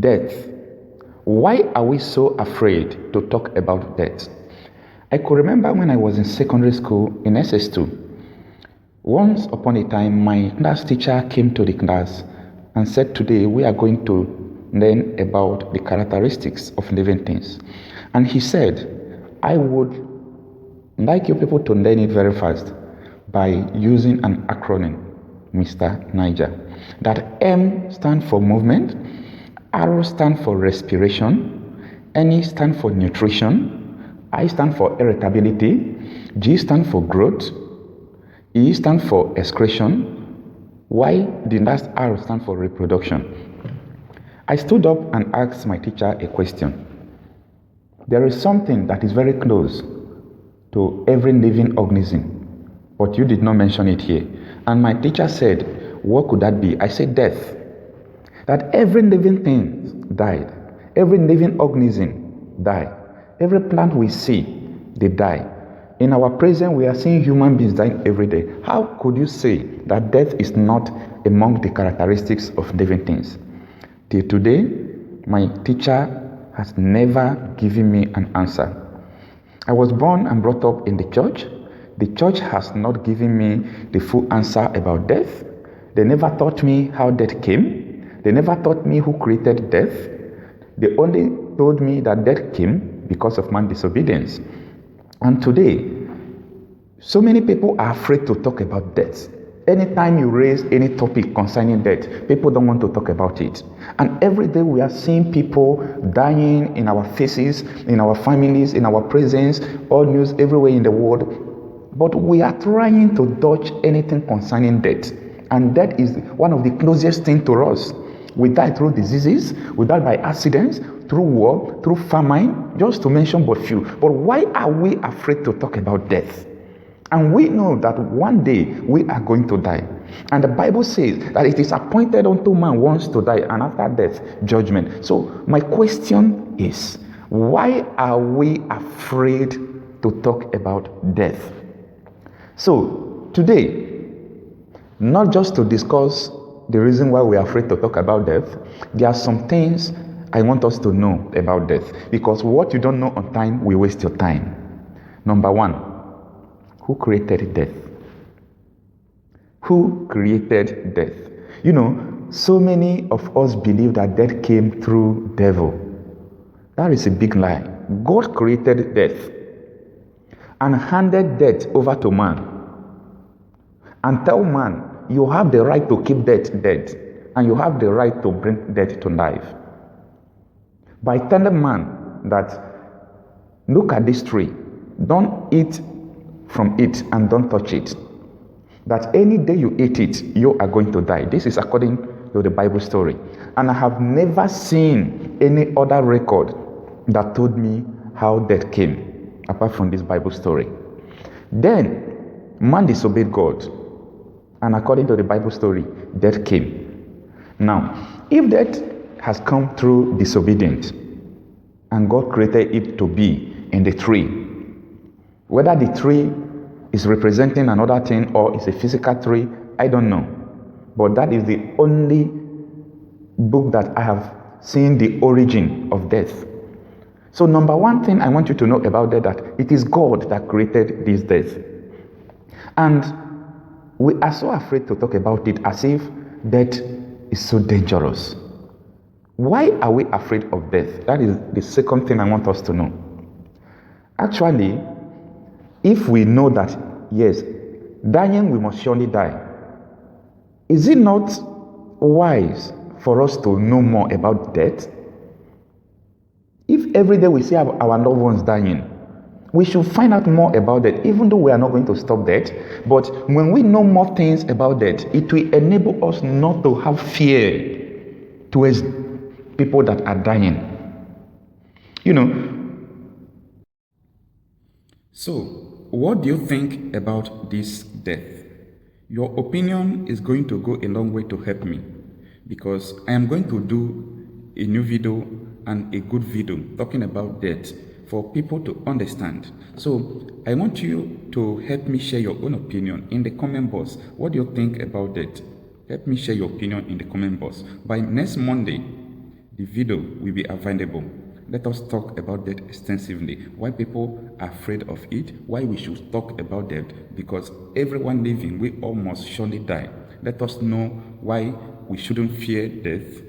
Death. Why are we so afraid to talk about death? I could remember when I was in secondary school in SS2. Once upon a time, my class teacher came to the class and said, today we are going to learn about the characteristics of living things. And he said, I would like you people to learn it very fast by using an acronym, Mr. Niger. That M stands for movement, R stands for respiration, N stands for nutrition, I stands for irritability, G stands for growth, E stands for excretion, Y, the last R, stands for reproduction. I stood up and asked my teacher a question. There is something that is very close to every living organism, but you did not mention it here. And my teacher said, what could that be? I said, death. That every living thing died. Every living organism died. Every plant we see, they die. In our present, we are seeing human beings dying every day. How could you say that death is not among the characteristics of living things? Till today, my teacher has never given me an answer. I was born and brought up in the church. The church has not given me the full answer about death. They never taught me how death came. They never taught me who created death. They only told me that death came because of man's disobedience. And today, so many people are afraid to talk about death. Anytime you raise any topic concerning death, people don't want to talk about it. And every day we are seeing people dying in our faces, in our families, in our presence, all news everywhere in the world. But we are trying to dodge anything concerning death. And death is one of the closest things to us. We die through diseases, we die by accidents, through war, through famine, just to mention but few. But why are we afraid to talk about death? And we know that one day we are going to die. And the Bible says that it is appointed unto man once to die, and after death, judgment. So my question is, why are we afraid to talk about death? So today, not just to discuss the reason why we are afraid to talk about death, there are some things I want us to know about death. Because what you don't know on time will waste your time. Number one, who created death? Who created death? You know, so many of us believe that death came through devil. That is a big lie. God created death and handed death over to man and tell man, you have the right to keep death dead and you have the right to bring death to life. By telling man that, look at this tree, don't eat from it and don't touch it. That any day you eat it, you are going to die. This is according to the Bible story. And I have never seen any other record that told me how death came, apart from this Bible story. Then, man disobeyed God. And according to the Bible story, death came. Now, if death has come through disobedience, and God created it to be in the tree, whether the tree is representing another thing or is a physical tree, I don't know. But that is the only book that I have seen the origin of death. So number one thing I want you to know about that it is God that created this death. And we are so afraid to talk about it as if death is so dangerous. Why are we afraid of death? That is the second thing I want us to know. Actually, if we know that, yes, dying we must surely die, is it not wise for us to know more about death? If every day we see our loved ones dying, we should find out more about that, even though we are not going to stop that. But when we know more things about that, it will enable us not to have fear towards people that are dying. You know. So, what do you think about this death? Your opinion is going to go a long way to help me, because I am going to do a new video and a good video talking about death for people to understand. So I want you to help me share your own opinion in the comment box. What do you think about that? Help me share your opinion in the comment box. By next Monday, The video will be available. Let us talk about that extensively. Why people are afraid of it, why we should talk about that, because everyone living will almost surely die. Let us know why we shouldn't fear death,